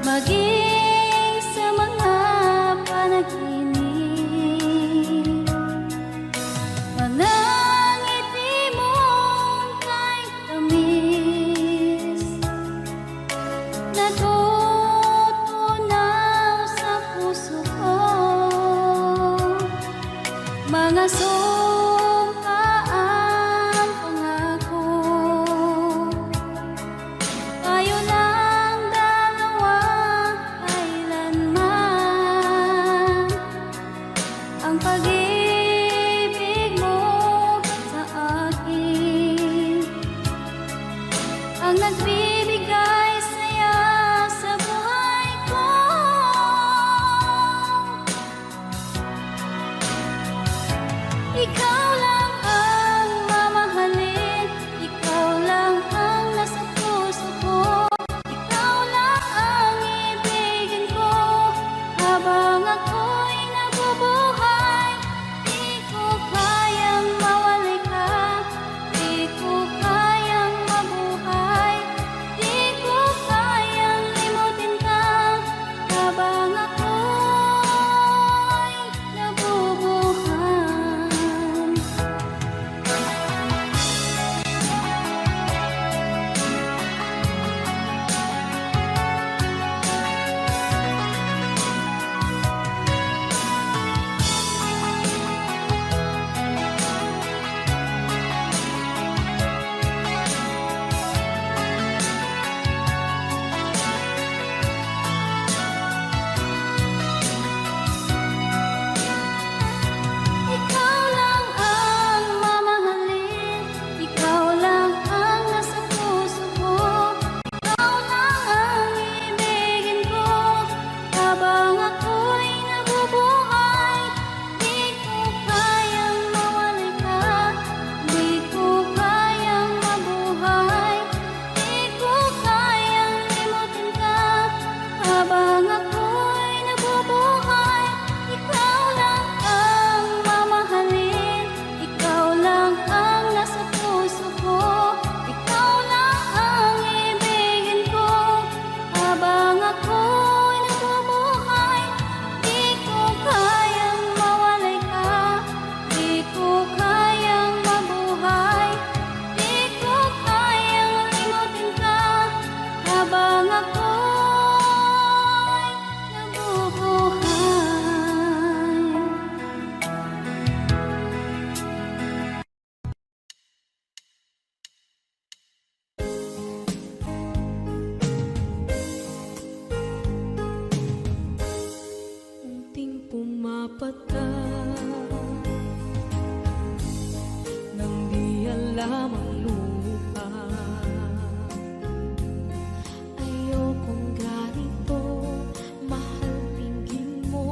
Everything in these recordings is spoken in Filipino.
maging sa mga panaginip. Manangiti mong kay tamis, natutunaw sa puso ko. Mga sumpa ang pangako, tayo lang dalawa kailanman. Ang pag-ibig mo sa akin ang nagbibigay saya sa buhay ko. Ikaw lang ang mamahalin, ikaw lang ang nasa puso ko. Ikaw lang ang ibigin ko habang ako'y nabubuhay. Di ko kayang mawalay ka, di ko kayang mabuhay, di ko kayang limutin ka habang ako'y nabubuhay. Ikaw lang ang mamahalin, ikaw lang ang nasa puso ko. Ikaw lang ang ibigin ko habang ako'y nabubuhay. Di ko kayang mawalay ka, di ko kayang mabuhay, di ko kayang limutin ka habang ako'y nabubuhay. Ikaw lang ang mamahalin, ikaw lang ang nasa puso ko. Ikaw lang ang ibigin ko habang ako'y nabubuhay. Di ko kayang mawalay ka, di ko kayang mabuhay, di ko kayang limutin ka habang ako'y nabubuhay. Unting pumapat ka nang di alam ang lupa. Ayokong ganito, mahal, tingin mo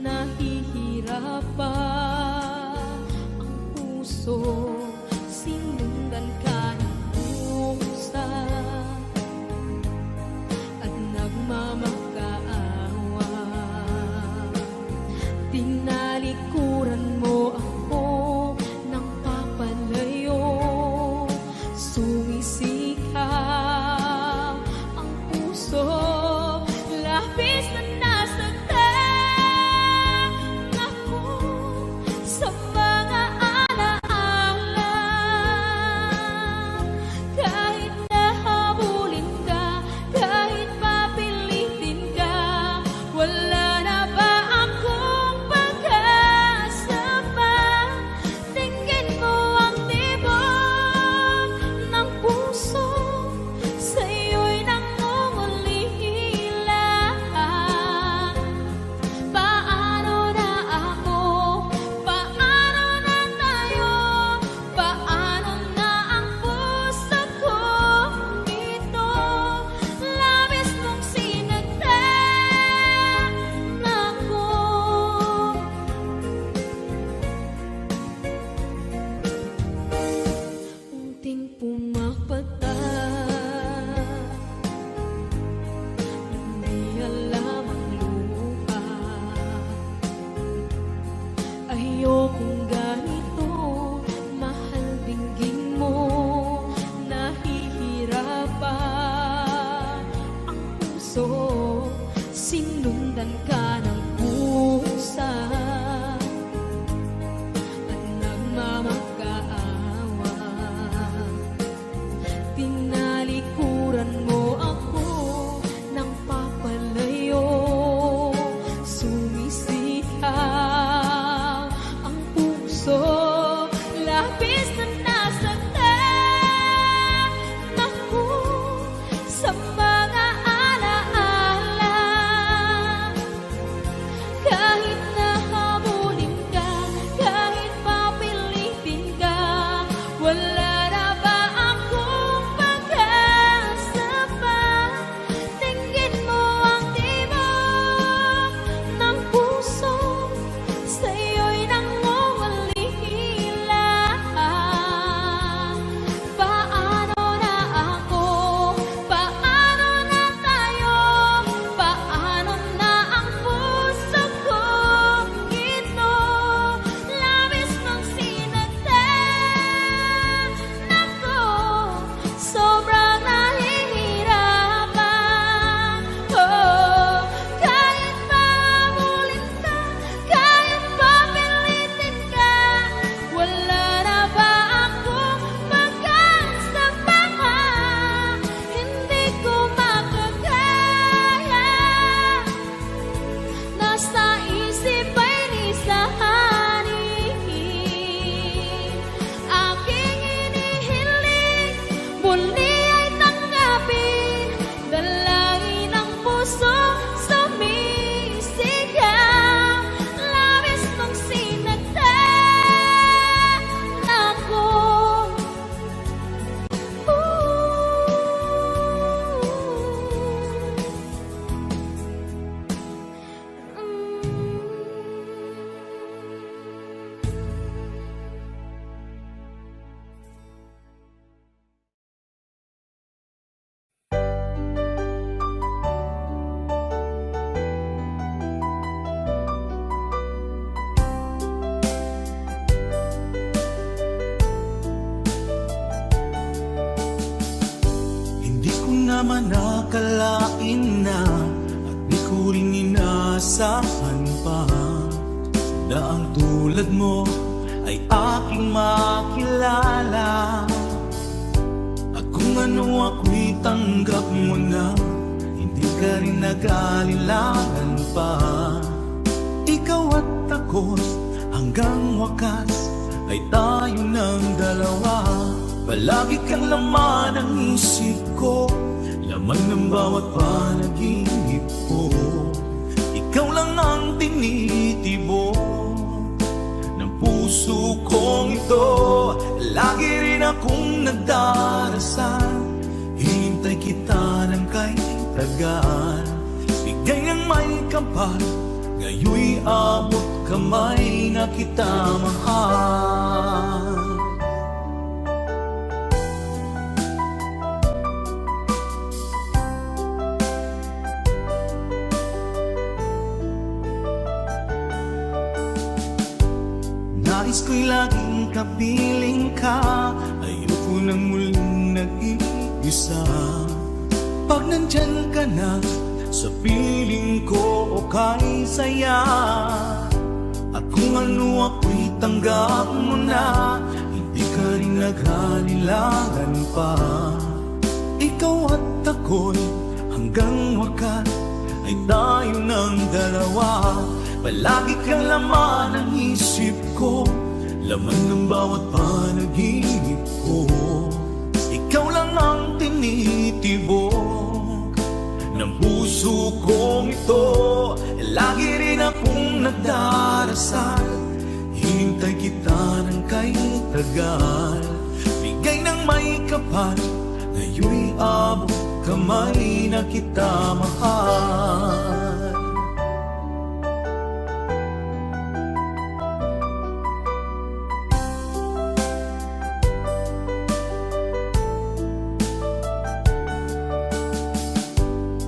nahihirapan ang puso. Sinundan ka ng pusa at nagmamakaawa. Tinalikuran mo ako ng papalayo, sumisigaw ang puso. Labis na nasaktan ako sa mga alaala. Kahit nahabulin ka, kahit papilitin ka, wala na ba akong pag-asa pa? Tingin mo ang tibok ng puso, sa'yo'y nangungulila. puso, sinundan ka ng pusa at nagmamakaawa. Tinalikuran mo ako ng papalayo, sumisihaw ang puso, labis na nasaktan ako sa mga alaala. Kahit nahabulin ka, kahit papilitin ka, wala na ba akong pag-asa pa? Tingin mo ang tibok ng puso, sa'yo'y nangungalila. Paano na ako? Paano na tayo? Paano na ang puso kong ito? Labis mong sinaktan ako, sobrang nahihirapan. Oh, kahit mahabulin ka, kahit papilitin ka, wala na ba akong pag-asa pa? Hindi ko makakaya, nasa isip ay nisahanin. Aking inihiling, muli ay tanggapin, dalangin ng puso, sumisigaw. Labis mong sinaktan ako. Hindi ko naman nakalain na at di ko rin inaasahan pa na ang tulad mo ay aking makilala. At kung ano ako'y tanggap mo na, hindi ka rin nag-alinlangan pa. Ikaw at ako hanggang wakas ay tayo ng dalawa. Palagi kang laman ng isip ko, laman ng bawat panaginip ko. Ikaw lang ang tinitibok ng puso kong ito. Lagi rin akong nagdarasal, hinintay kita ng kay tagal. Bigay ng may kapal, ngayoy abot kamay na kita mahal. Nais ko'y laging kapiling ka, ayoko nang muling nag-iisa. Pag nandyan ka na, sa piling ko okay saya. At kung ano ako'y tanggap mo na, hindi ka rin nag-alinlangan pa. Ikaw at ako'y hanggang wakas ay tayo ng dalawa. Palagi kang laman ng isip ko, laman ng bawat panaginip ko. Ikaw lang ang tinitibok ng puso kong ito. Lagi rin akong nagdarasal, hinintay kita ng kay tagal. Bigay ng may kapal, ngayoy abot kamay na kita mahal.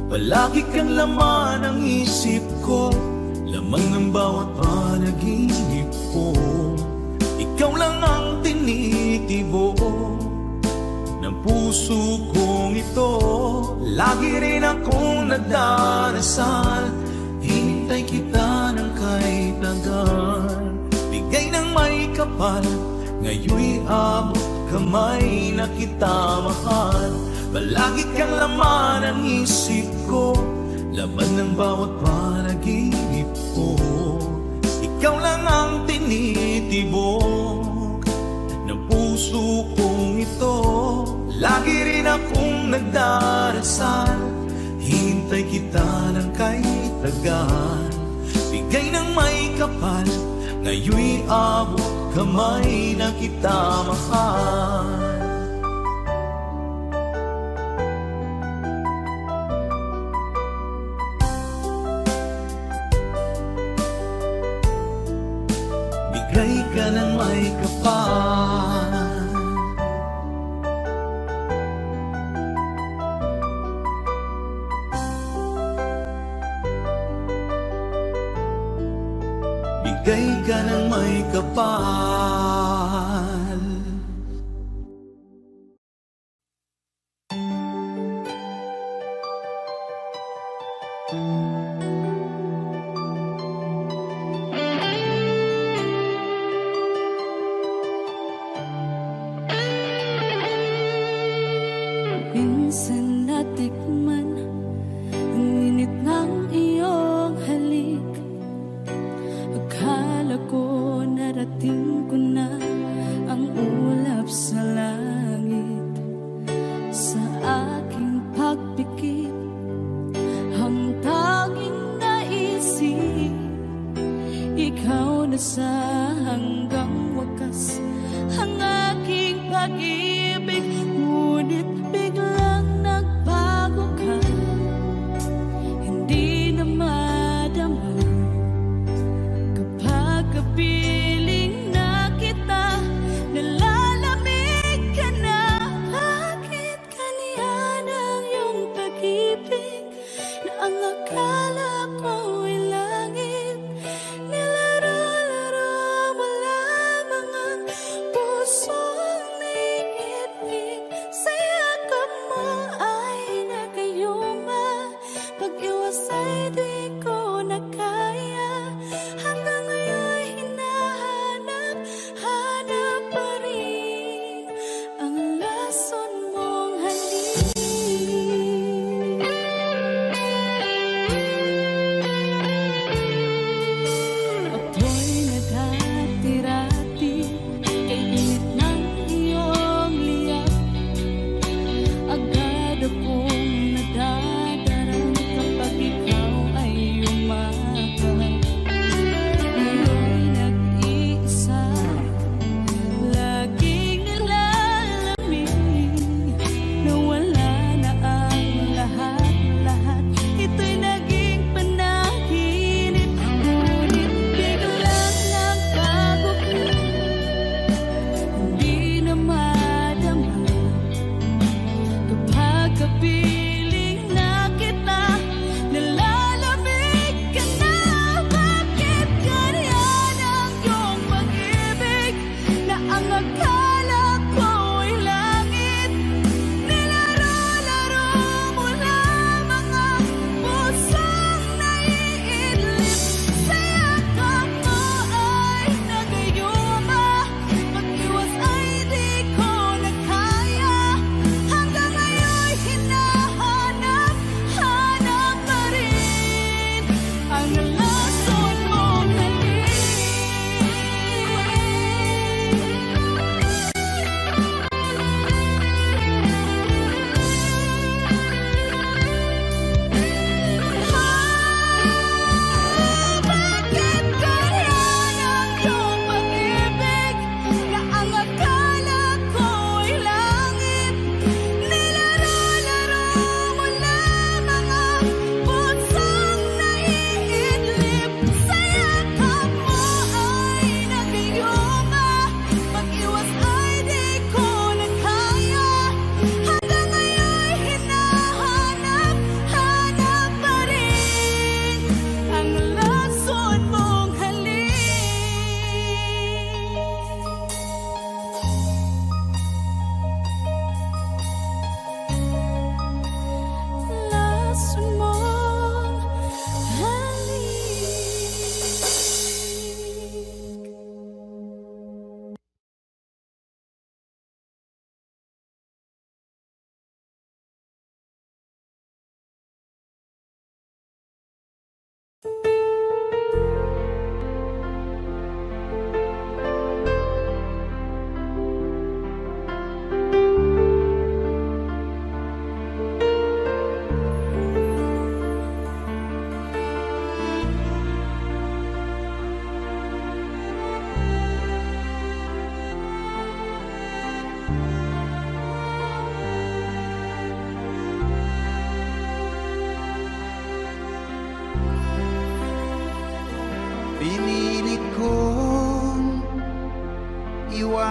Palagi kang laman ng isip ko, lamang ng bawat panaginip ko. Ikaw lang ang tinitibok ng puso kong ito. Lagi rin akong nagdarasal, hinintay kita ng kay tagal. Bigay ng may kapal, ngayon'y abot kamay na kita mahal. Palagi kang laman ng isip ko, laman ng bawat panaginip ko. Ikaw lang ang tinitibok ng puso kong ito. Lagi rin akong nagdarasal, hintay kita ng kay tagal. Bigay ng may kapal, ngayon'y abot kamay na kita mahal. Bigay ka ng may kapal, bigay ka ng may kapal. Minsan natikman ang init ng iyong halik. Akala ko narating ko na ang ulap sa langit. Sa aking pagpikit, ang tanging naisip, ikaw na sa hanggang wakas ang aking pag-ibig. Ngunit biglang nagbago ka, hindi na madama. Kapag kapiling na kita, nalalamig ka na. Bakit kaniyan ang iyong pag-ibig na ang akala ko'y langit? Nilaro-laro mo lamang ang pusong naiibig. Sa yakap mo ay nagayuma, pag-iwas ay di ko na kaya. Hanggang ngayon hinahanap-hanap pa rin ang lason mong halik.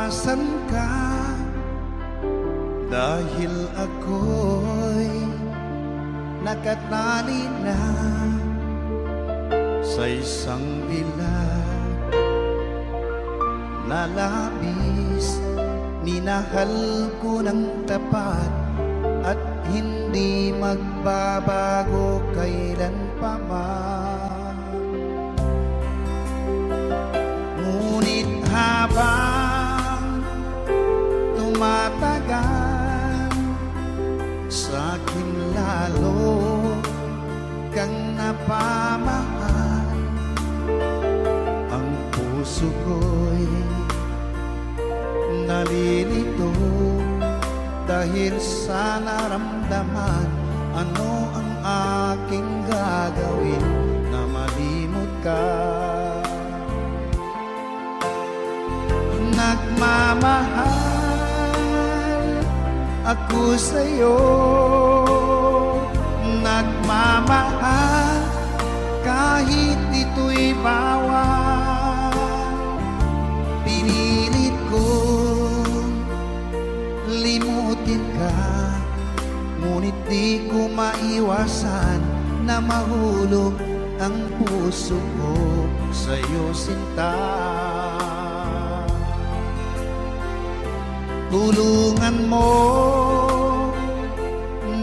Asan ka? Dahil ako'y nakatali na sa isang dilag na labis. Minahal ko ng tapat at hindi magbabago kailan pa man. Ngunit habang tumatagal, sa'kin lalo kang napamahal. Ang puso ko'y nalilito dahil sa naramdaman. Ano ang aking gagawin na malimot ka? Nagmamahal ako sa'yo, nagmamahal kahit ito'y bawal. Pinilit kong limutin ka, ngunit di ko maiwasan na mahulog ang puso ko sa'yo, sinta. Tulungan mo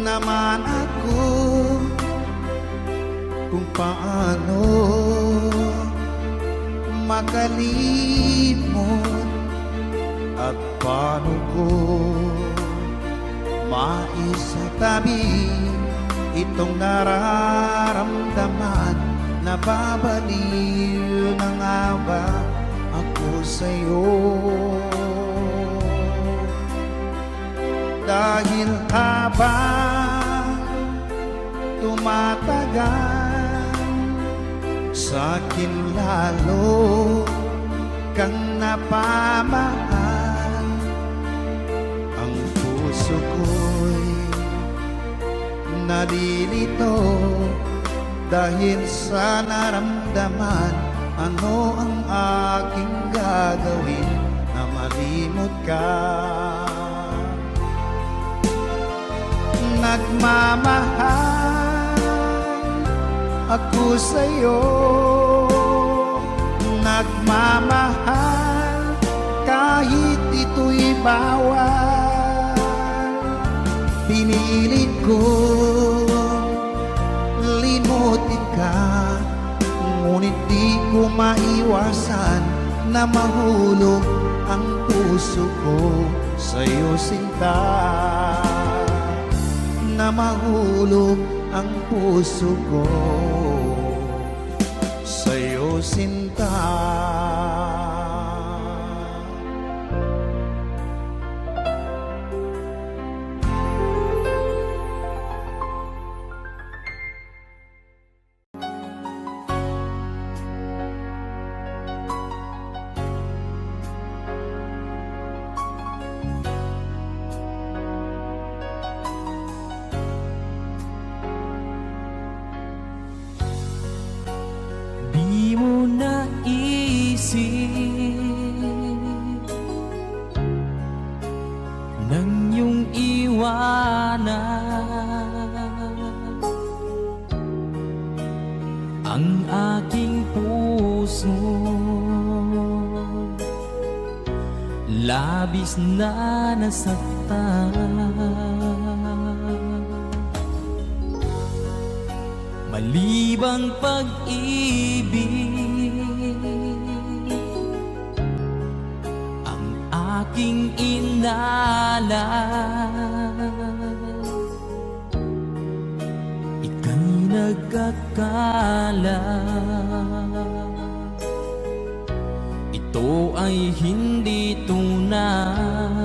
naman ako kung paano makalimot at paano ko maisatabi itong nararamdaman. Nababaliw na nga ba ako sa'yo? Dahil habang tumatagal, sa'kin lalo kang napamahal. Ang puso ko'y nalilito dahil sa naramdaman. Ano ang aking gagawin na malimot ka? Nagmamahal ako sa'yo, nagmamahal kahit ito'y bawal. Pinilit ko limutin ka, ngunit di ko maiwasan na mahulog ang puso ko sa'yo, sinta. Na mahulog ang puso ko sa'yo, sinta. Di mo naisip nang iyong iwanan ang aking puso, labis na nasaktan. Malibang pag-ibig ang aking inalay. Ika'y nagkakala ito ay hindi tunay.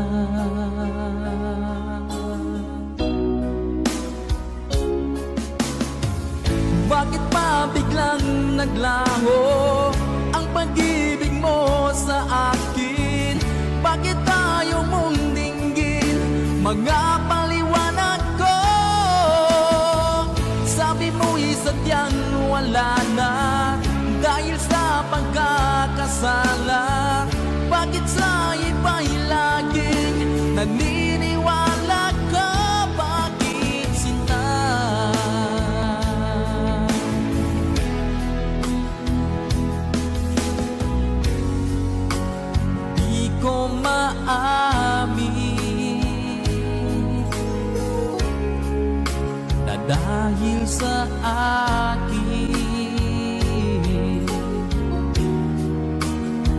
Bakit pa biglang naglaho ang pag-ibig mo sa akin? Bakit tayo mong dinggin mga paliwanag ko? Sabi mo'y sadyang wala na dahil sa pagkakasala. Bakit sa iba'y laging naniniwala ka? Bakit sinta? Di ko maamin na dahil sa akin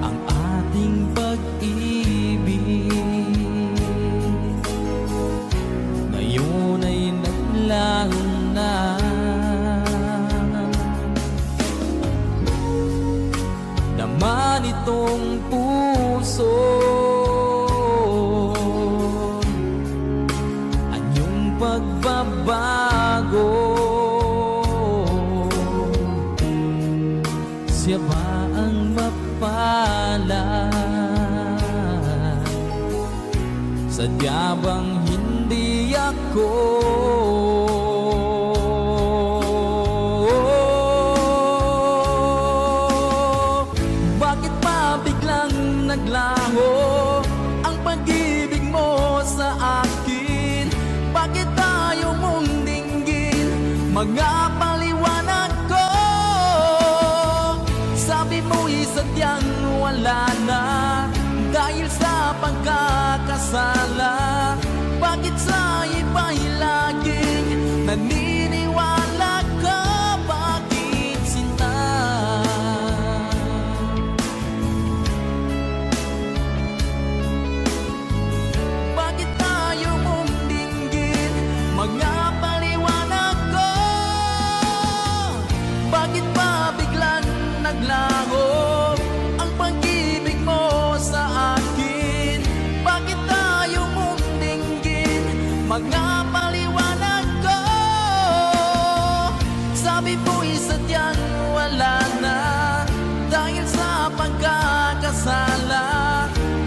ang ating pag-ibig ngayon ay naglaho na. Naman itong puso anyong pagbabago. Siya ba ang mapalad? Sadya bang hindi ako? Bakit pa biglang naglaho ang pag-ibig mo sa akin? Bakit tayo mong dinggin mga paliwanag ko? Sabi mo'y sadyang wala na dahil sa pagkakasala. Bakit sa iba'y laging naniniwala ka? Bakit sinta? Bakit tayo mong dinggin mga paliwanag ko? Bakit pa biglang naglaho ang pag-ibig mo sa akin? Bakit tayo mong dinggin mga paliwanag ko? Sabi mo'y sadyang wala na dahil sa pagkakasala.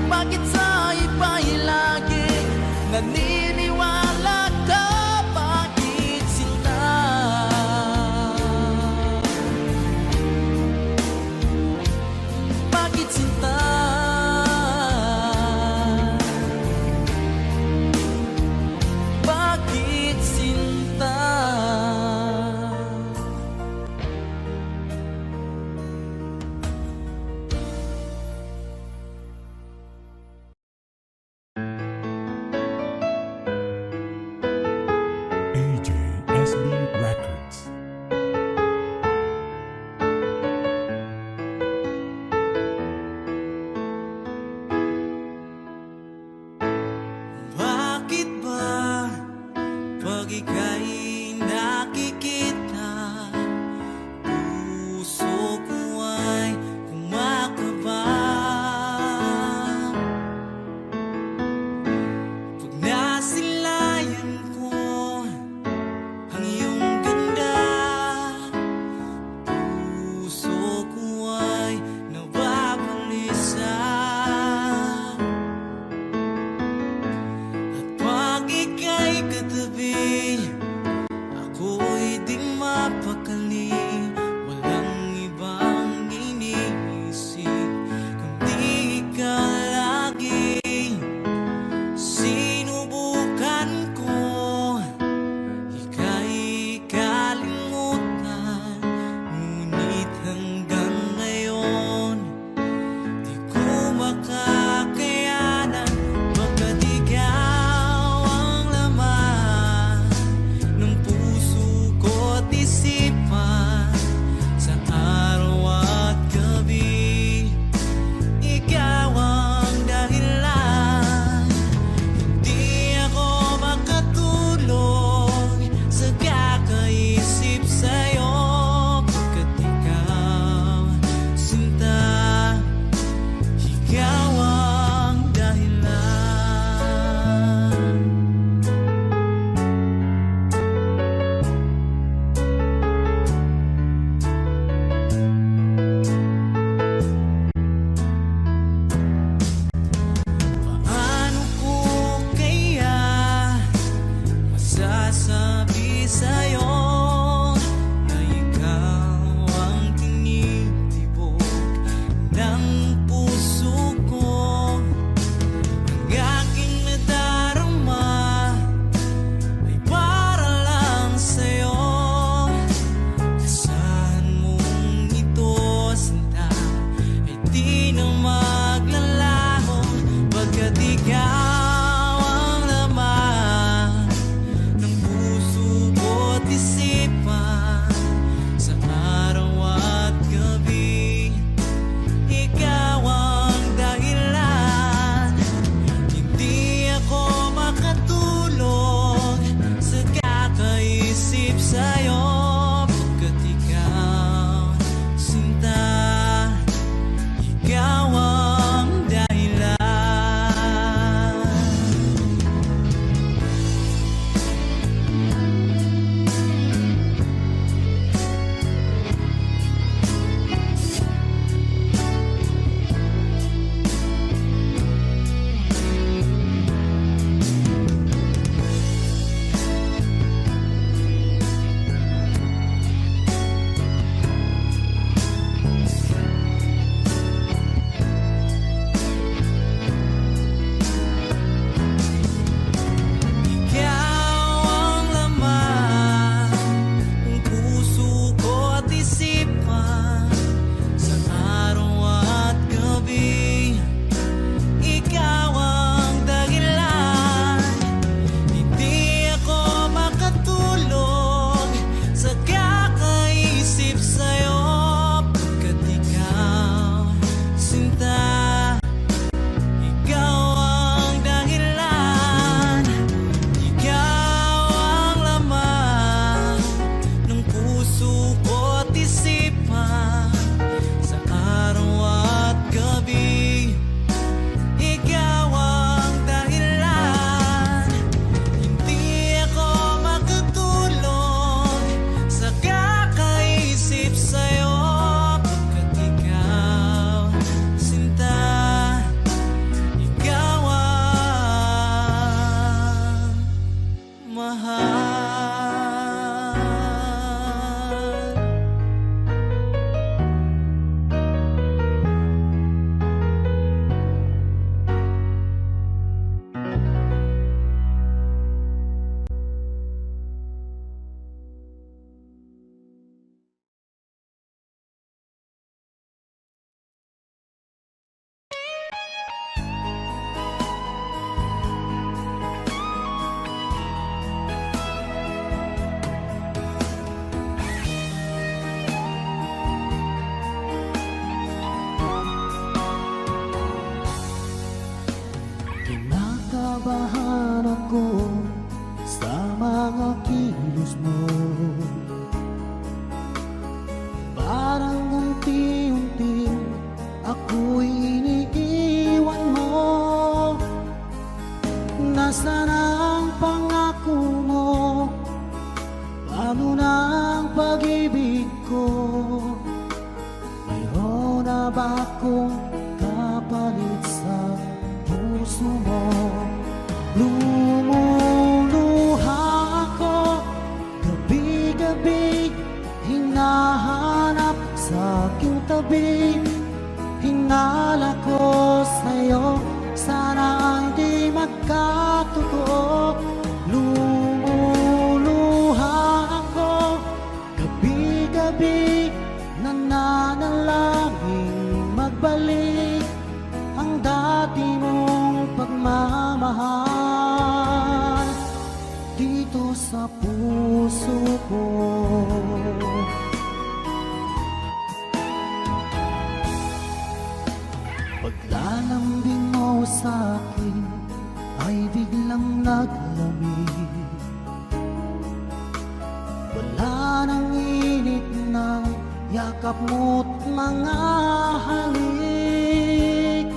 Bakit sa iba'y laging naniniwala ka? Bakit sinta? Bakit sinta? Bakit sinta? pag-ibig ko? Mayroon na ba akong kapalit sa puso mo? Lumuluha ako gabi-gabi, hinahanap sa aking tabi. Hinala ko sa'yo, sana hindi magkatotoo. Lumuluha ako gabi-gabi, nananalangin magbalik ang dati mong pagmamahal dito sa puso ko. Paglalambing mo sa'kin ay biglang naglamig. Wala nang init ng yakap mo't mga halik.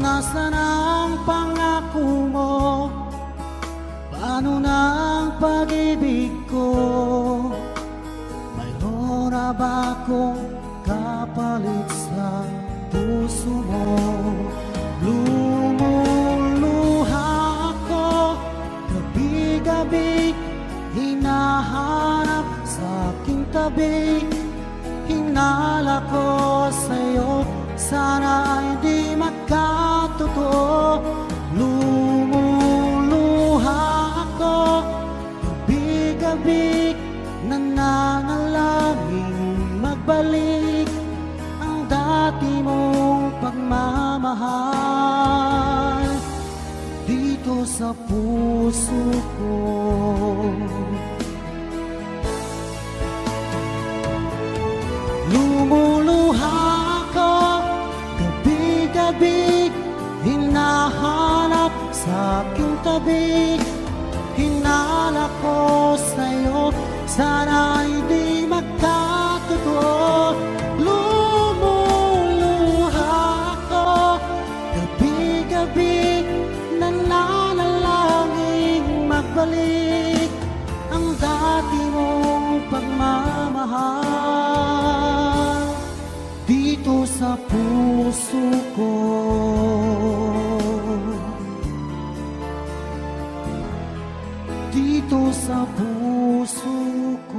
Nasaan ang pangako mo? Paano na ang pag-ibig ko? Mayroon na ba akong kapalit sa puso mo? Lumuluha ako gabi-gabi, hinahanap sa aking tabi. Hinala ko sa'yo, sana hindi magkatotoo. Lumuluha ako gabi-gabi, nananalangin magbalik ang dati mong pagmamahal dito sa puso ko. Lumuluha ako gabi-gabi, hinahanap sa aking tabi. Hinala ko sa'yo, sana hindi magkatotoo. Lumuluha ako gabi-gabi, nananalangin magbalik ang dati mong pagmamahal dito sa puso ko. Dito sa puso ko.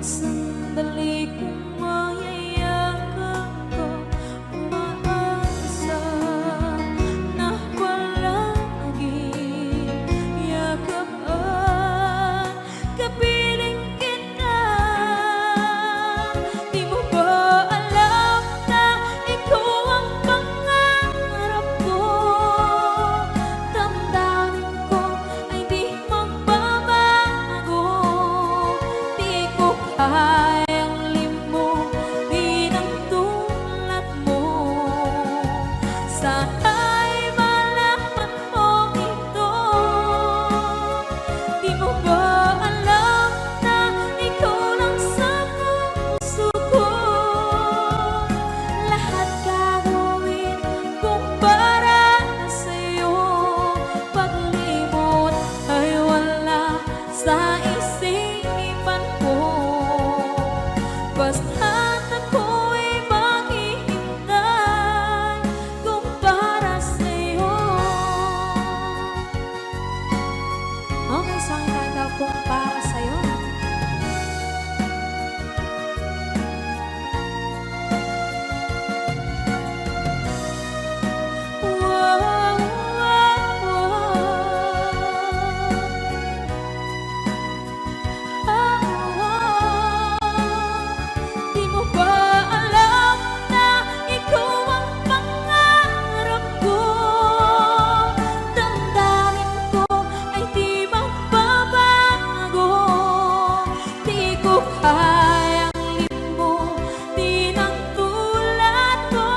sandali kong mayayakap ka, umaasa na palaging yakapan, kapiling kita. Di mo ba alam na ikaw ang pangarap ko? Damdamin ko ay di magbabago. Di ko kayang limutin ang tulad mo. Sana'y malaman mo ito. Di mo ba alam na ikaw lang sa puso ko? Lahat gagawin kung para sa'yo. Paglimot ay wala sa isipan ko. Basta't ako'y maghihintay kung para sa'yo. Okay, saan ka kung para sa'yo? Wow, wow, wow. Di mo ba alam na ikaw ang pangarap ko? Damdamin ko ay di magbabago. Di ko kayang limutin ang tulad ko.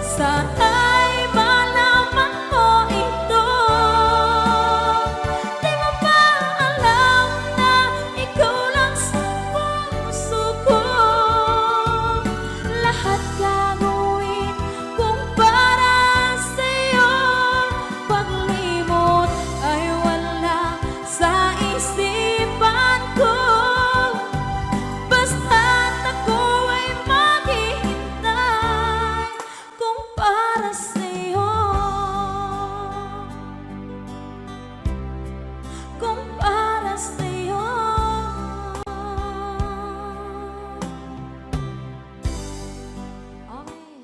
Sana'y malaman mo ito. Di mo ba alam na ikaw lang sa puso ko? Lahat gagawin kung para sa'yo. Paglimot ay wala sa isipan ko. Basta't ako ay maghihintay kung para sa'yo. Kung para sa'yo. Okay.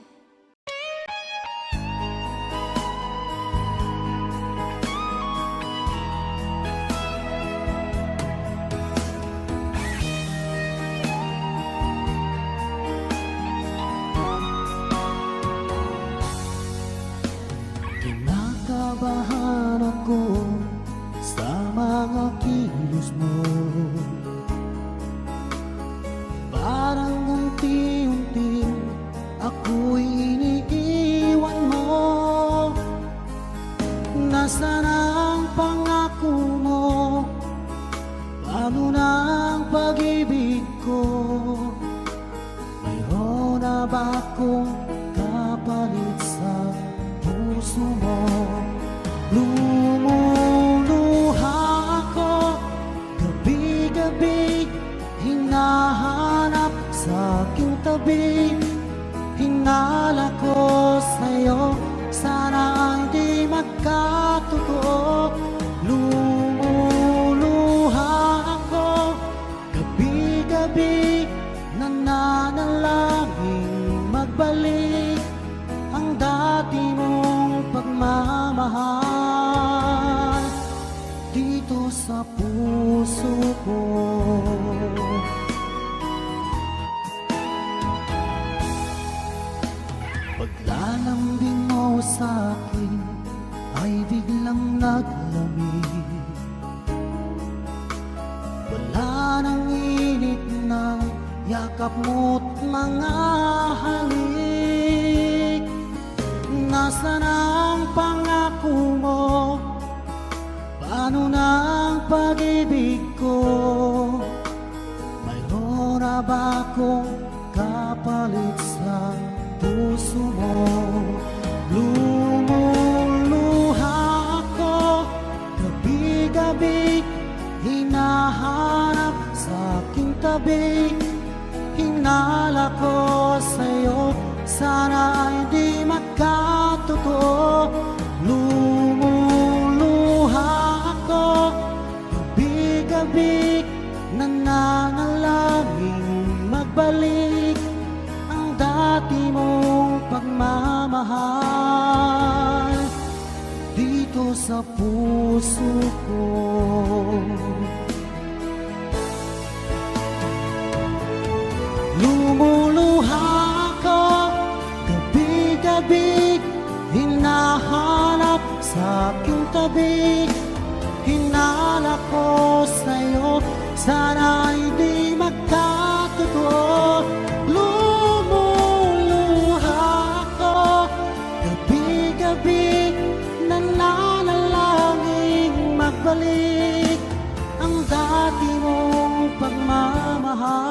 Kinakabahan ako sa mga kilos mo. Parang unti-unti ako'y iniiwan mo. Nasaan ang pangako mo? Paano na ang pag-ibig ko? Mayroon na ba akong kapalit sa puso mo? Lumuluha ako gabi-gabi, hinahanap sa aking tabi. Hinala ko sa'yo, sana hindi magkatotoo. Lumuluha ako gabi-gabi, nananalangin magbalik ang dati mong pagmamahal dito sa puso ko. Paglalambing mo sa akin ay biglang naglamig. Wala nang init ng yakap mo't mga halik. Nasaan ang pangako mo? Paano na ang pag-ibig ko? Mayroon na ba akong kapalit sa puso mo? Lumuluha ako gabi-gabi, hinahanap sa aking tabi. Hinala ko sa'yo, sana hindi magkatotoo. Lumuluha ako gabi-gabi, nananalangin magbalik ang dati mong pagmamahal dito sa puso ko. Lumuluha ako gabi-gabi, hinahanap sa aking tabi. Hinala ko sa'yo, sana'y di magkatotoo. Lumuluha ako gabi-gabi, nananalangin magbalik ang dati mong pagmamahal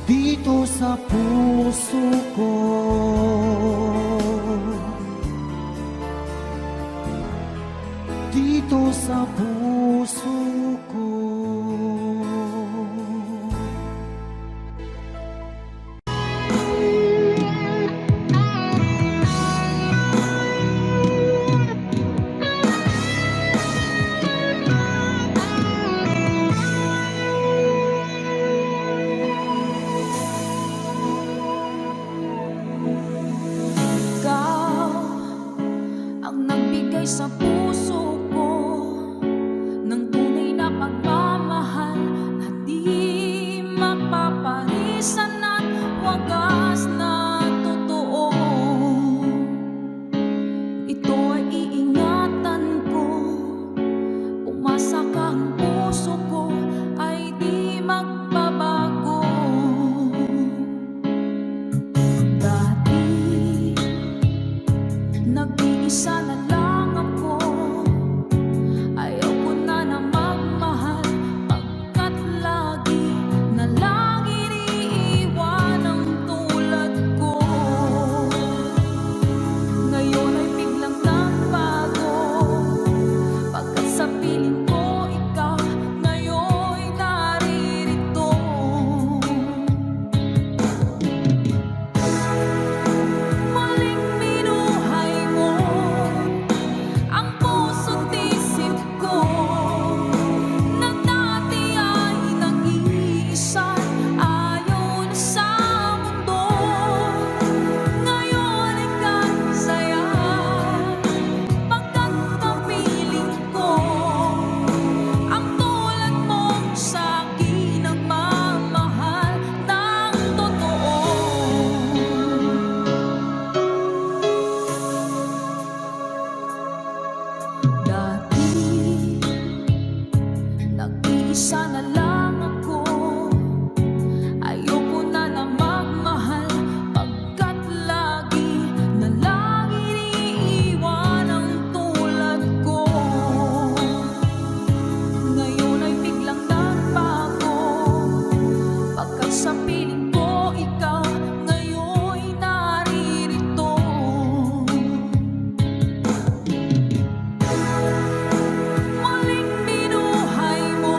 dito sa puso ko. Dito sa puso ko. Ikaw ang nagbigay sa puso ko ng tunay na pagmamahal na di mapaparisan at wagas na totoo. Ito ay iingatan ko, umasa ka, ang puso ko ay di magbabago. Dati nag-iisa na lang ako, ayaw ko na na magmahal, pagkat lagi na lang iniiwan ang tulad ko. Ngayon ay biglang nagbago, pagkat sa piling ko ikaw ngayon'y naririto. Muling binuhay mo ang puso't isip ko, na dati ay nag-iisa, ayaw na sa mundo. Ngayon ay kasaya, pagkat napiling ko ang tulad mong sa'kin ang mamahal ng totoo. Dati nag-iisa na lang ako, ayoko na na magmahal, pagkat lagi na lang iniiwan ang tulad ko. Ngayon ay biglang nagbago, pagkat sa piling ko ikaw ngayon'y naririto. Muling binuhay mo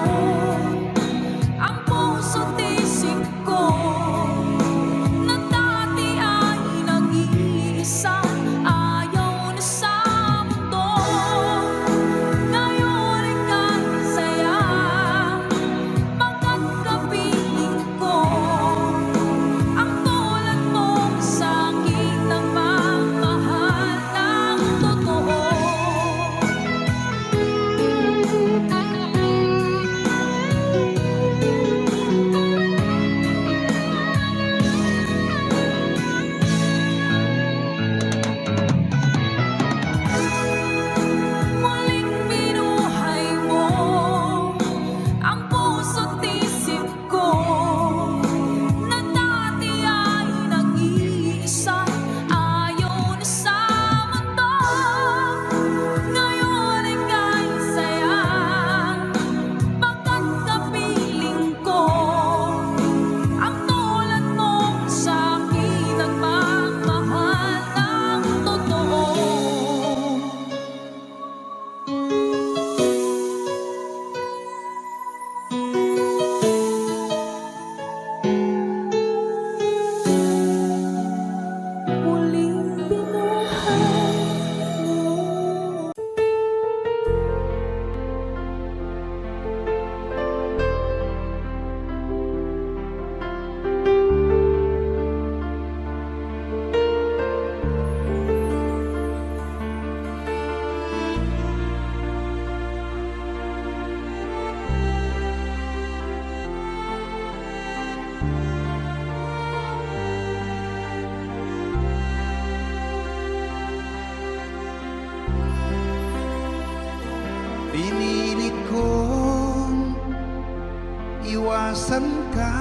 Asan ka?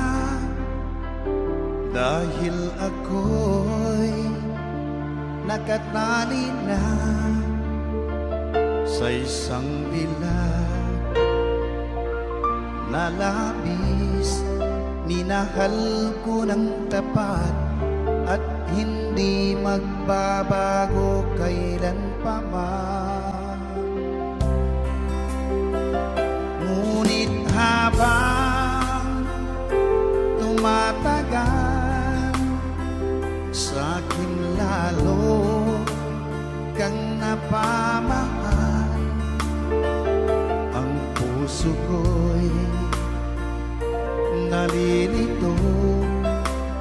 Dahil ako'y nakatali na sa isang dilag na labis. Minahal ko ng tapat at hindi magbabago kailan pa man. Ngunit habang tumatagal, sa'kin lalo kang napamahal. Ang puso ko'y nalilito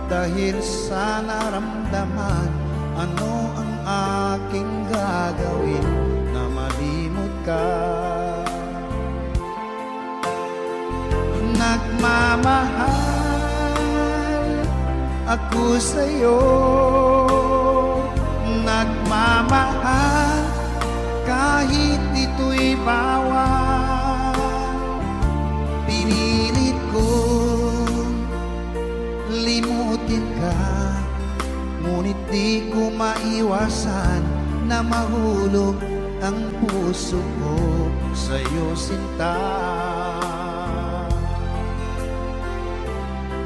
dahil sa naramdaman. Ano ang aking gagawin na malimot ka? Nagmamahal ako sa'yo, nagmamahal kahit ito'y bawal. Pinilit kong limutin ka, ngunit di ko maiwasan na mahulog ang puso ko sa'yo, sinta.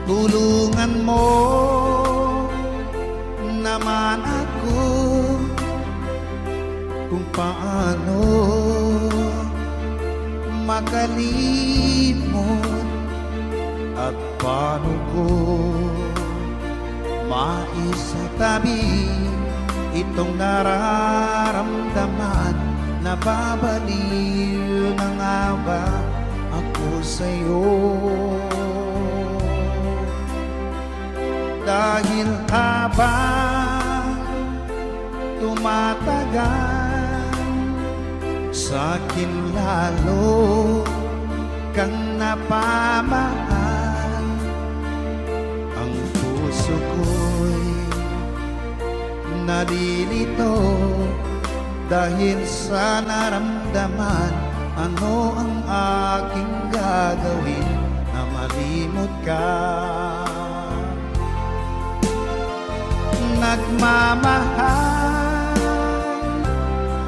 Tulungan mo naman ako kung paano makalimot at paano ko maisatabi itong nararamdaman. Nababaliw na nga ba ako sa'yo? Dahil habang tumatagal, sa'kin lalo kang napamahal. Ang puso ko'y nalilito dahil sa naramdaman. Ano ang aking gagawin na malimot ka? Nagmamahal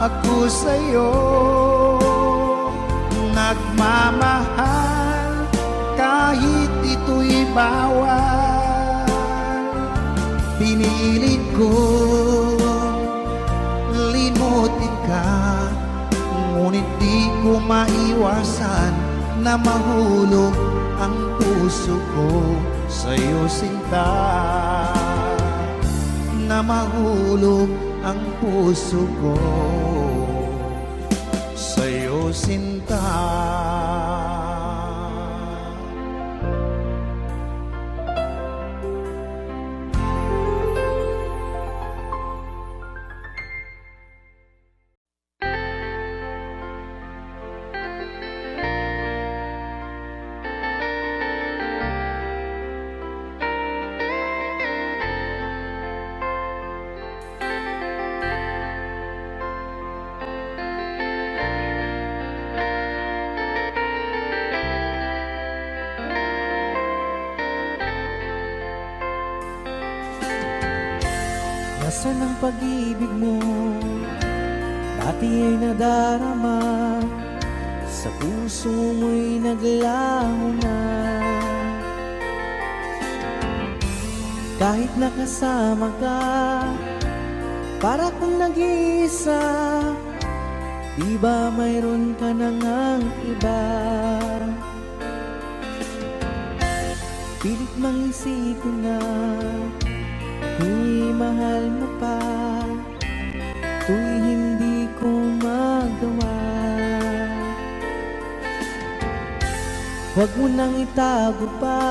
ako sa'yo, nagmamahal kahit ito'y bawal. Pinilit ko limutin ka, ngunit di ko maiwasan na mahulog ang puso ko sa'yo, sinta. Na mahulog ang puso ko sa'yo, sinta. Nasaan ang pag-ibig mo? Dati ay nadarama, sa puso mo'y naglaho na. Kahit nakasama ka, para kung nag-iisa, di ba mayroon ka na ngang iba? Pilit mang isipin na ako'y mahal mo pa, ito'y hindi ko magawa. Huwag mo nang itago pa,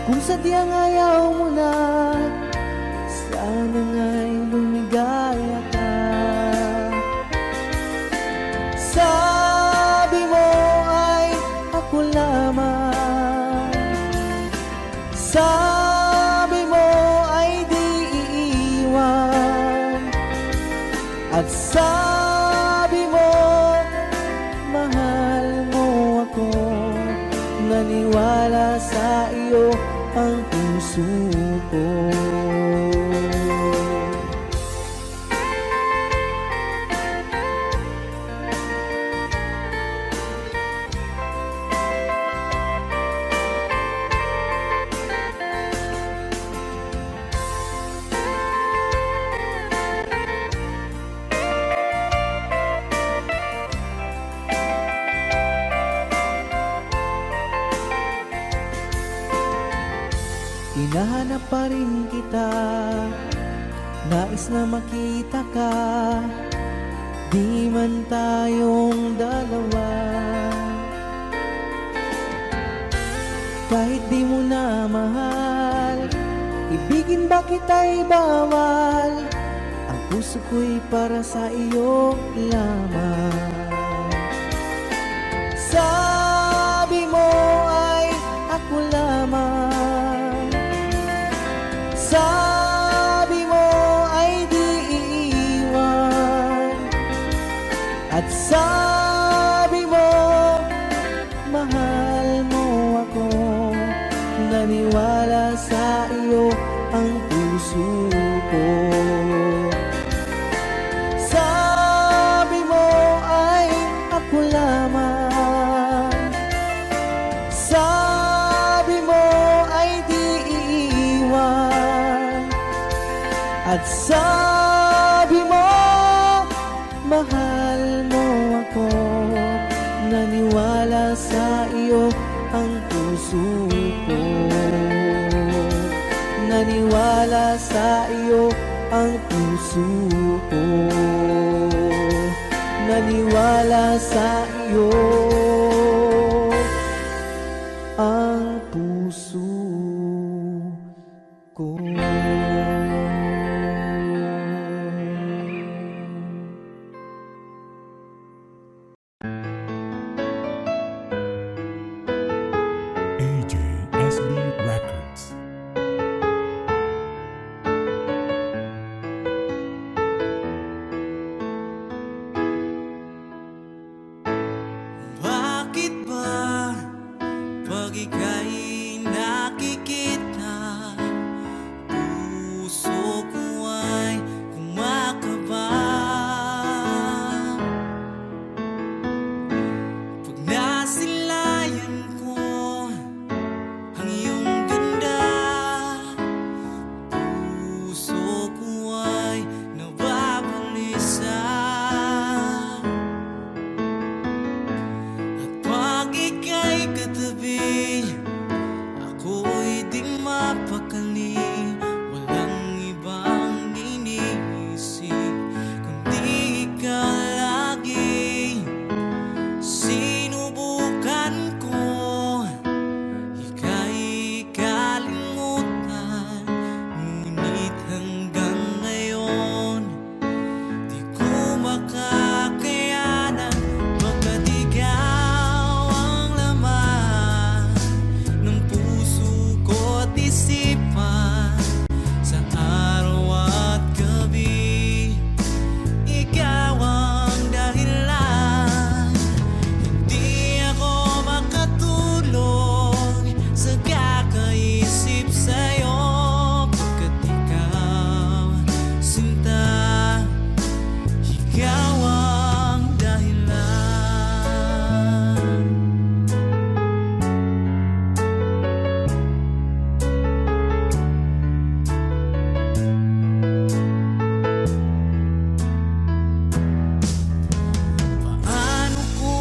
kung sadyang ayaw mo na, sana nga'y lumigaya ka. Sabi mo ay ako lamang, sabi mo ay di iiwan, at sabi mo mahal mo ako na naniwala sa iyo ang puso ko. Hinahanap pa rin kita, nais na makita ka, di man tayong dalawa. Kahit di mo na mahal, ibigin ba kita'y bawal, ang puso ko'y para sa iyo lamang. Sabi mo ay ako lamang, sabi mo ay di iiwan, at sabi mo mahal mo ako, naniwala sa iyo ang puso ko. Sabi mo ay ako lamang, sabi mo ay di iiwan, at sabi mo mahal mo ako, naniwala sa iyo ang puso ko. Naniwala sa iyo ang puso ko, naniwala sa iyo ang puso ko. AJSB Records. Bakit ba pag ika'y nakikita, puso ko ay kumakaba? Pag nasilayan ko ang iyong ganda, puso ko ay nababalisa. At pag ika'y katabi, ako'y di mapakali. Walang ibang iniisip kundi ikaw lagi. Sinubukan ko ika'y kalimutan, ngunit hanggang ngayon di ko makakayanan. Pagkat ikaw ang laman ng puso ko't isipan, sa araw at gabi ikaw ang dahilan. Hindi ako makatulog sa kakaisip sa'yo, pagkat ikaw, sinta, ikaw ang dahilan. Paano ko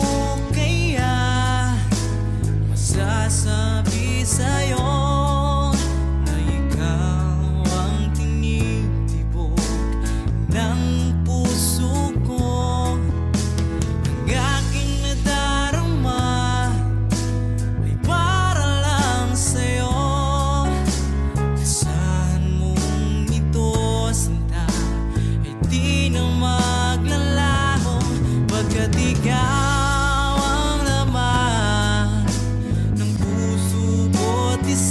kaya masasabi sa'yo na ikaw ang tinitibok ng puso ko? Ang aking nadarama ay para lang sa'yo. Asahan mong ito, sinta, ay di na maglalaho, pagkat ikaw ang laman ng puso ko't isipan.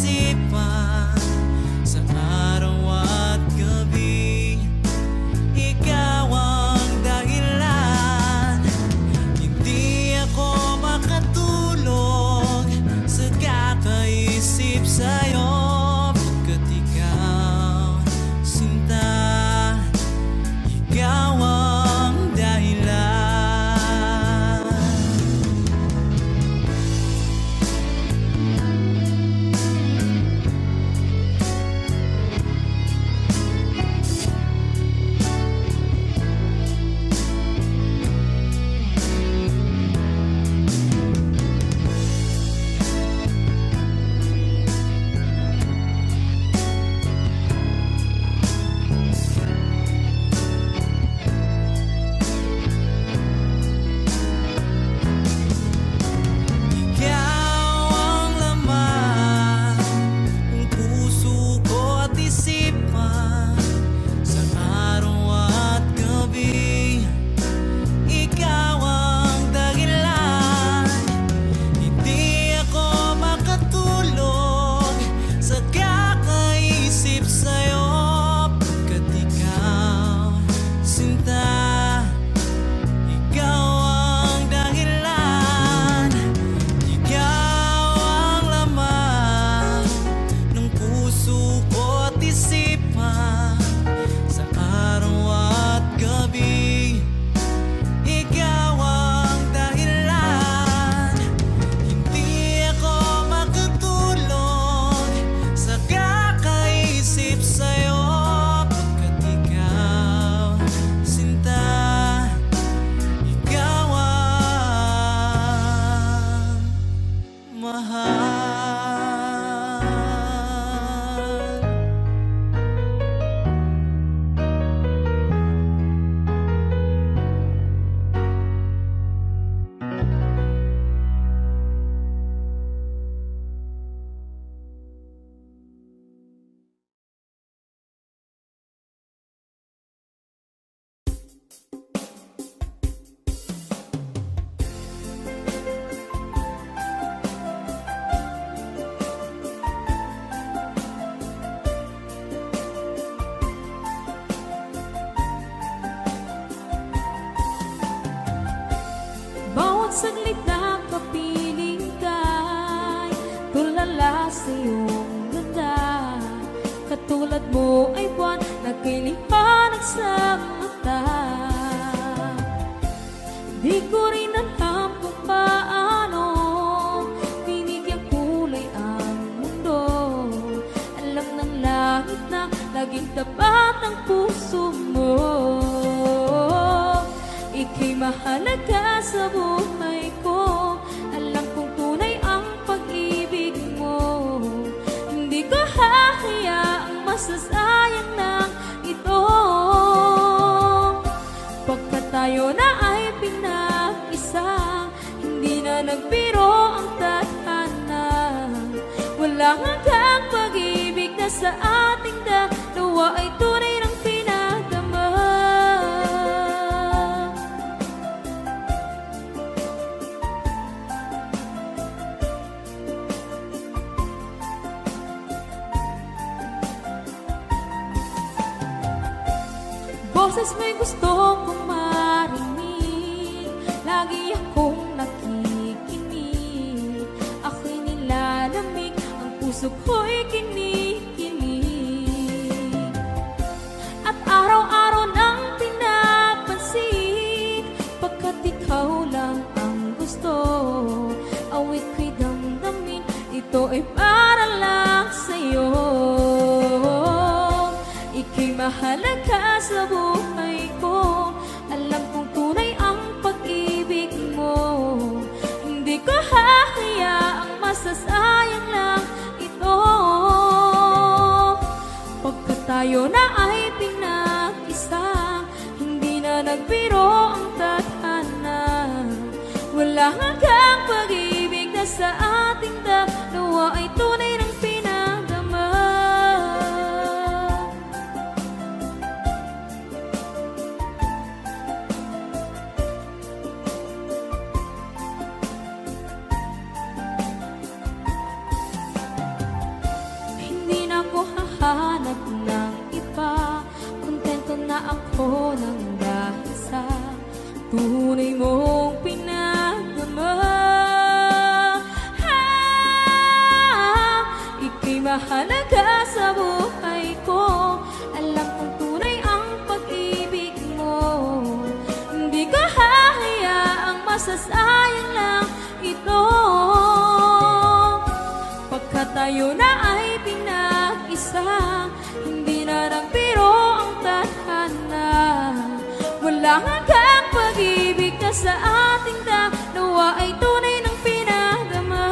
mahal. Bawat saglit na kapiling ka'y tulala sa iyong ganda. Katulad mo ay buwan na kay liwanag sa mata. Di ko rin alam kung paano binigyang kulay ang mundo. Alam ng langit na laging tapat ang puso mo. Ika'y mahalaga sa buhay ko. Alam kong tunay ang pag-ibig mo. Hindi ko hahayaang masasayang ng ito. Pagkat tayo na ay pinag-isa, hindi na nagbiro ang tadhana. Walang hanggang pag-ibig na sa ating dalawa ay tunay ng pinagdama. Boses mo'y gusto kong marinig, lagi akong nakikinig. Ako'y nilalamig, ang puso ko'y kinikilig. At araw-araw nang pinapansin, pagkat ikaw lang ang gusto. Awit ko'y damdamin, ito ay para lang sa'yo. Ika'y mahalaga sa buhay ko. Alam kong tunay ang pag-ibig mo. Hindi ko hahayaang masasayang lang ito. Pagkat tayo na ay pinag-isa, hindi na nagbiro ang tadhana. Wala hanggang pag-ibig na sa ating dalawa ay tunay ng pinagdama. Hindi na ako hahanap ng iba, kontento na ako ng dahil sa tunay mong pinagdama. Ika'y mahalaga sa buhay ko. Alam kong tunay ang pag-ibig mo. Hindi ko hahayaang masasayang lang ito. Pagkat tayo na ay pinag-isa, hindi na nagbiro ang tadhana. Wala hanggang pag-ibig na sa ating dalawa ay tunay ng pinagdama.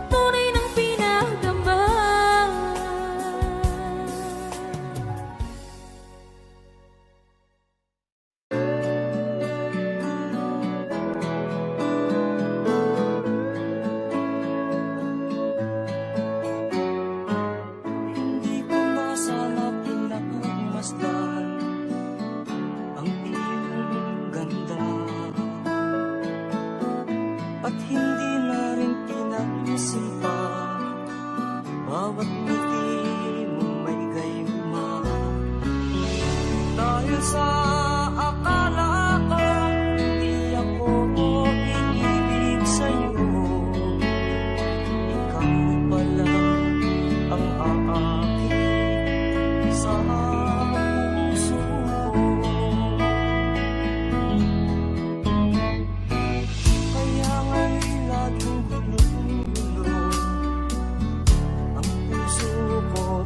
Tunay ng pinagdama. Hindi ko na sana pinagmasdan ang iyong ganda, at hindi na rin pinagmasin pa bawat ngiti mong may gayuma. Dahil sa akala ko hindi ako iibig sa'yo, ikaw pala ang aakit sa puso ko. Kaya nga'y laging gulong-gulong ang puso ko.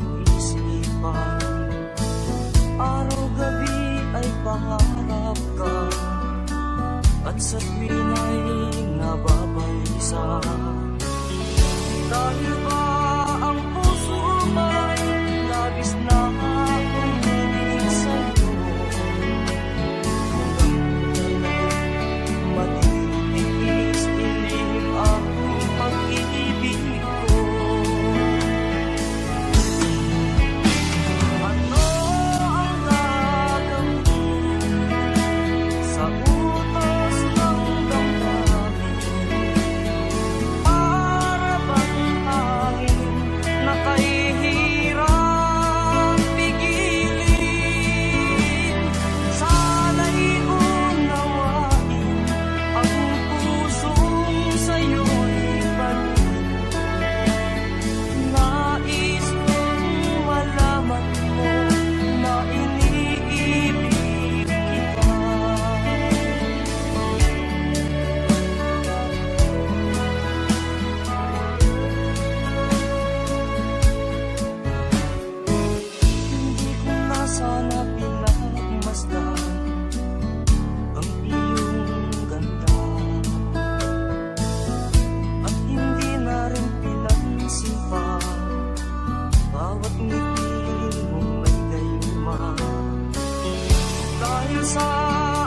Sa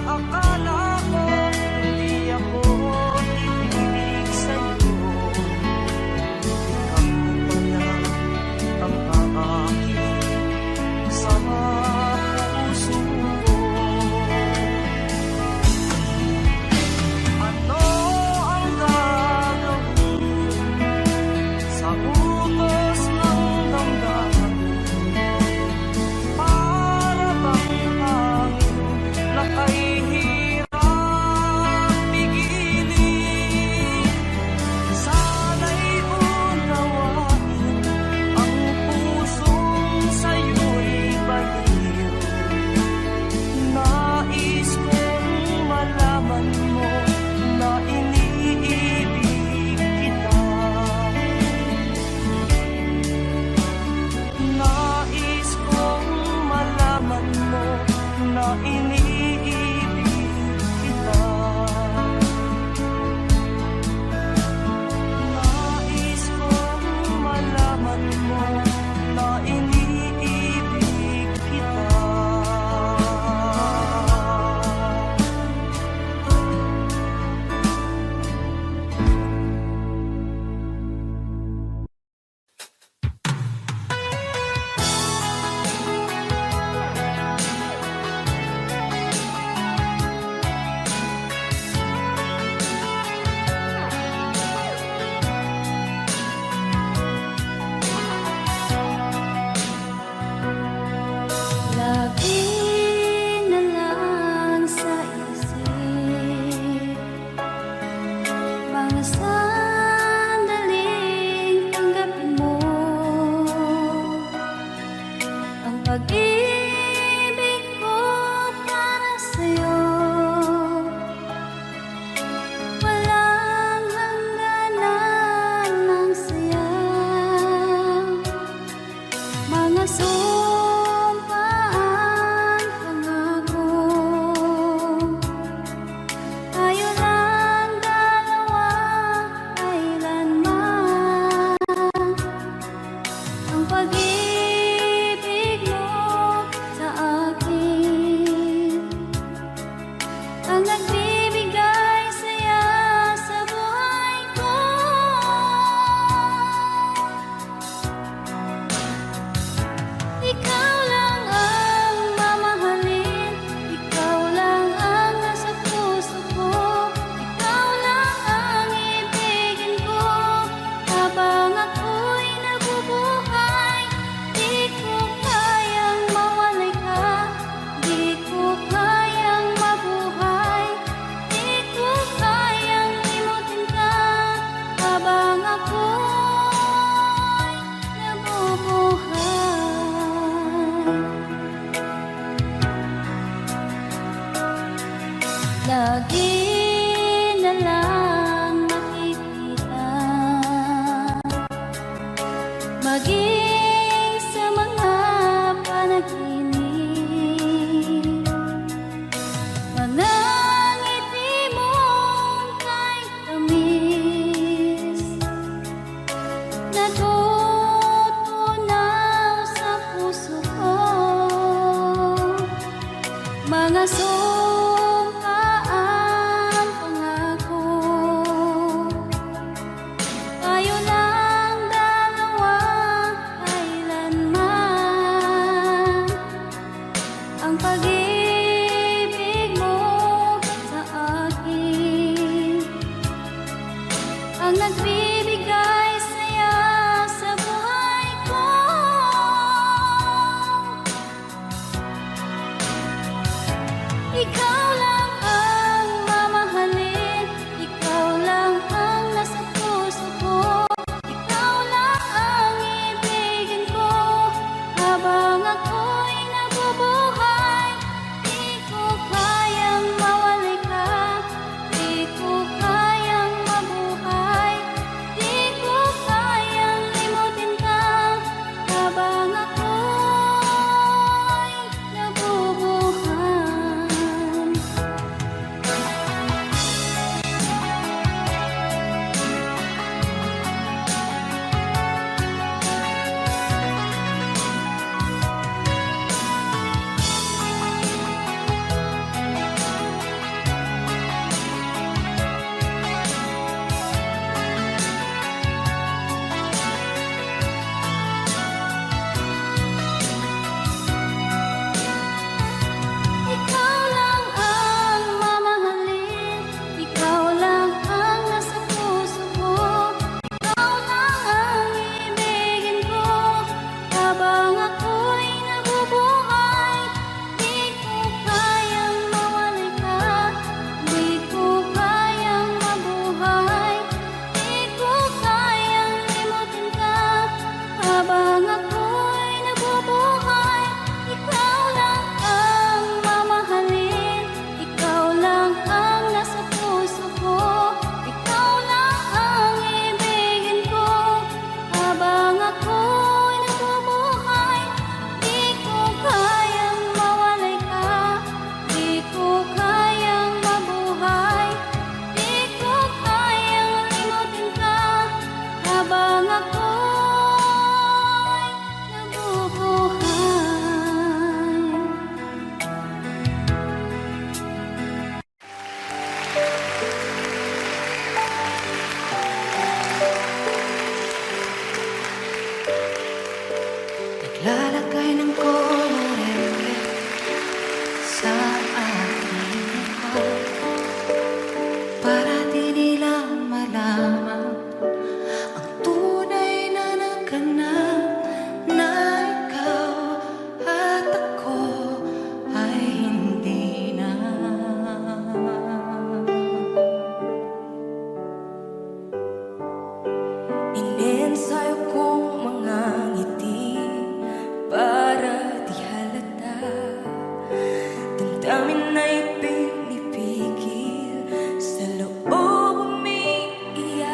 akala ko, hindi ako ibig sa'yo. Ikaw pala ang aakit sa puso ko. Ano ang gagawin sa utos ng damdamin? Para bang hangin na kahihirap pigilin? Sana'y unawain ang pusong sa'yo'y baliw. Nais kong malaman mo na iniibig kita. Nais kong malaman mo na iniibig kita. Nais kong malaman mo na iniibig kita. Lagi na lang sa isip mga sandaling tanggapin mo ang pag-ibig ko para sa'yo. Walang hangganan ng saya, mga sumpaan, pangako. Tayo lang dalawa, kailanman. Ang pag-ibig mo sa akin ang nagbibigay saya sa buhay ko. Ikaw lang ang mamahalin, ikaw lang ang nasa puso ko, ikaw lang ang ibigin ko habang ako'y nabubuhay. Di ko kayang mawalay ka, di ko kayang mabuhay, di ko kayang limutin ka habang ako'y nabubuhay. Lagi na lang makikita, maging sa mga panaginip, mga ngiti mong kahit tamis, natutunaw sa puso ko. Mga sumpaan, pangako. Tayo lang dalawa, kailanman. Ang pag-ibig mo sa akin ang nagbibigay saya sa buhay ko. Naglalagay ng kolorete sa aking mukha para di nila malaman ang tunay na naganap na ikaw at ako ay hindi na. Inensayo kong mga ngiti para di halata, damdamin ay pinipigil sa loob umiiyak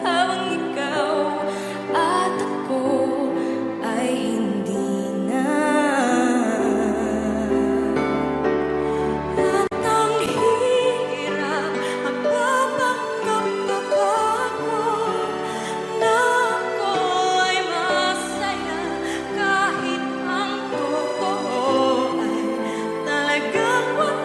habang ikaw at ako ay hindi na. At ang hirap ang papanggap ako na ako ay masaya kahit ang totoo ay talagang wala.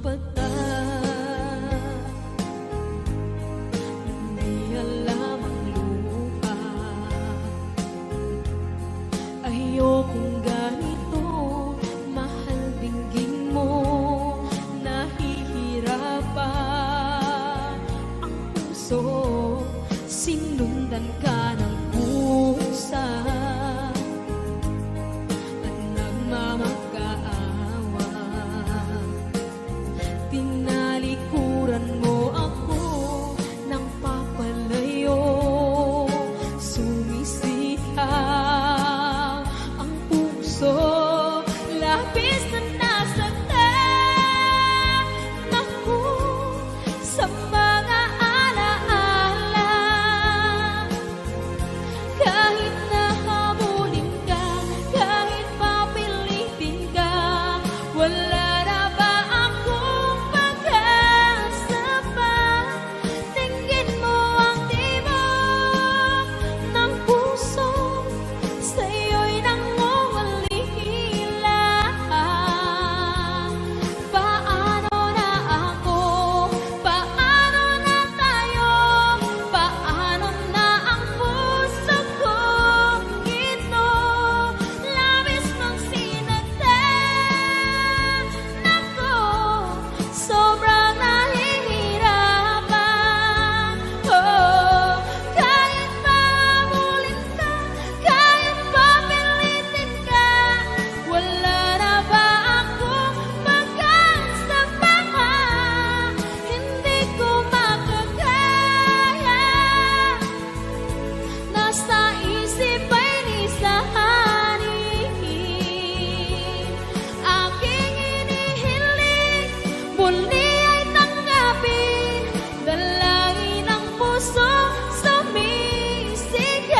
mata. Hindi alam ang luha. Ayokong ganito, mahal dinggin mo. Nahihirapan ang puso, sinundan ka ng pusa at nagmamakaawa. Tinalikuran mo ako ng papalayo, sumisihaw ang puso, labis na nasaktan ako sa mga alaala. Kahit nahabulin ka, kahit papilitin ka, wala na ba akong pag-asa pa? Tingin mo ang tibok ng puso, sa'yo'y nangungalila. Paano na ako? Paano na tayo? Paano na ang puso kong ito? Labis mong sinaktan ako, sobrang nahihirapan. Oh, kahit mahabulin ka, kahit papilitin ka, wala na ba akong pag-asa pa? Hindi ko makakaya, nasa isip ay nisahanin. Aking inihiling, muli ay tanggapin, dalangin ng puso sumisigaw.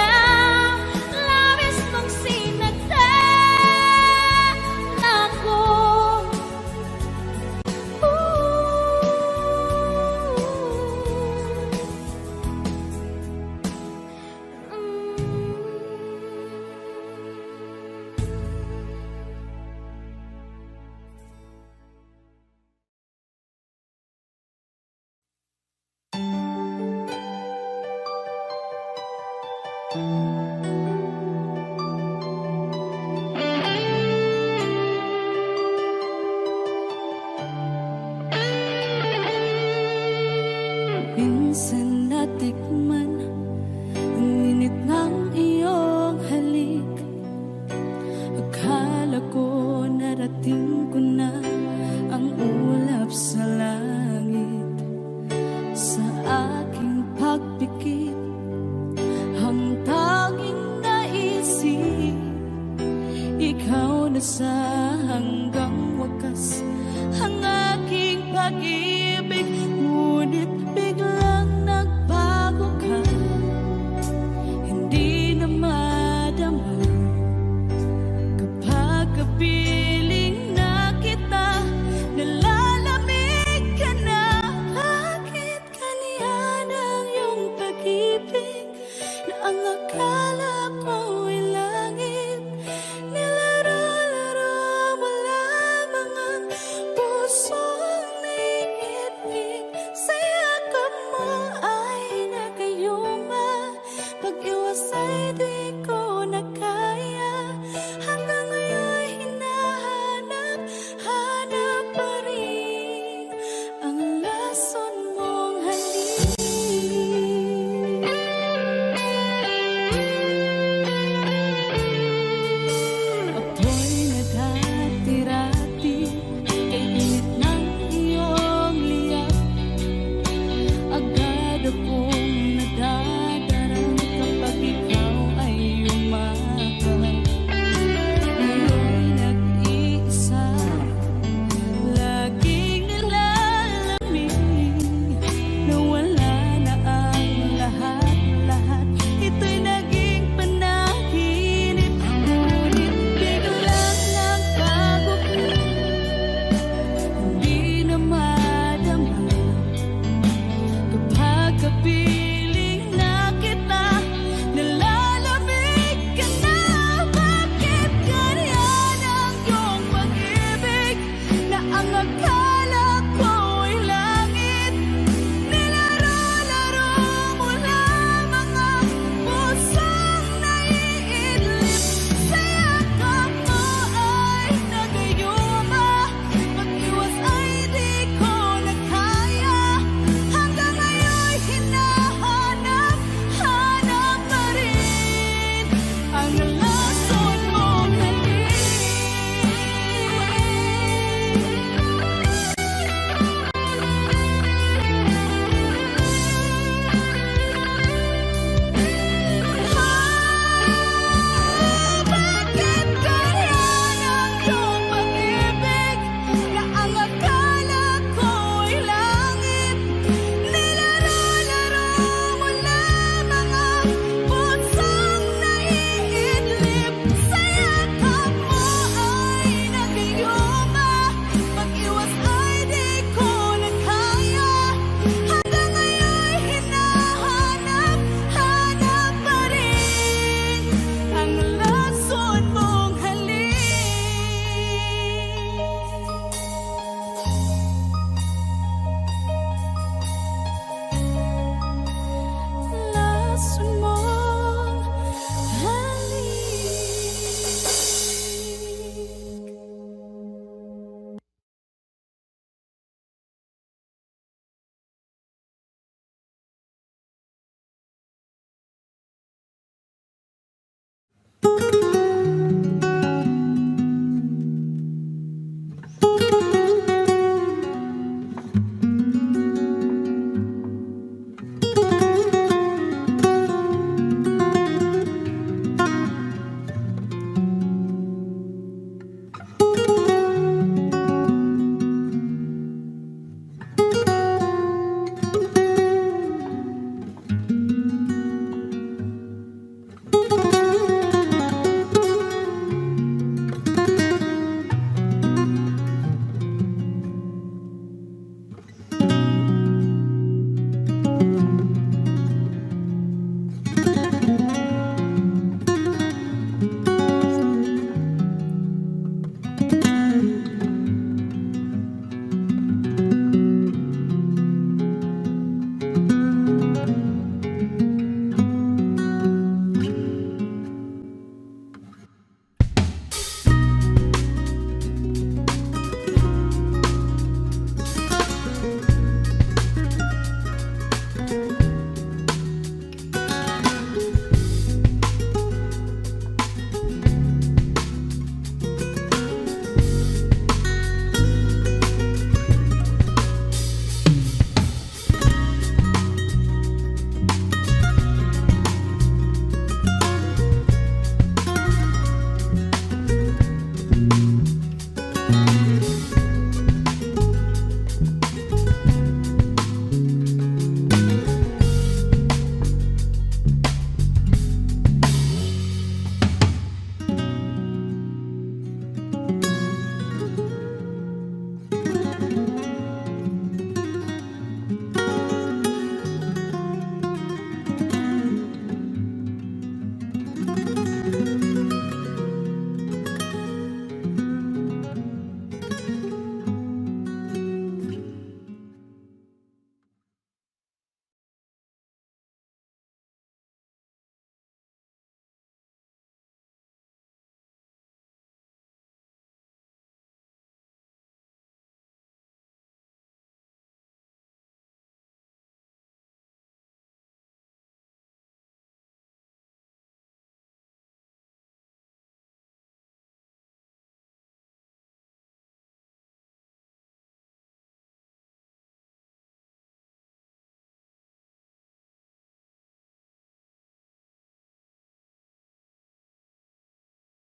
Labis mong sinaktan ako. Minsan natikman ang init ng iyong halik. Akala ko narating ko na ang ulap sa langit. Sa aking pagpikit, ang tanging naisip, ikaw na sa hanggang wakas ang aking pag-ibig. Ngunit biglang nagbago ka,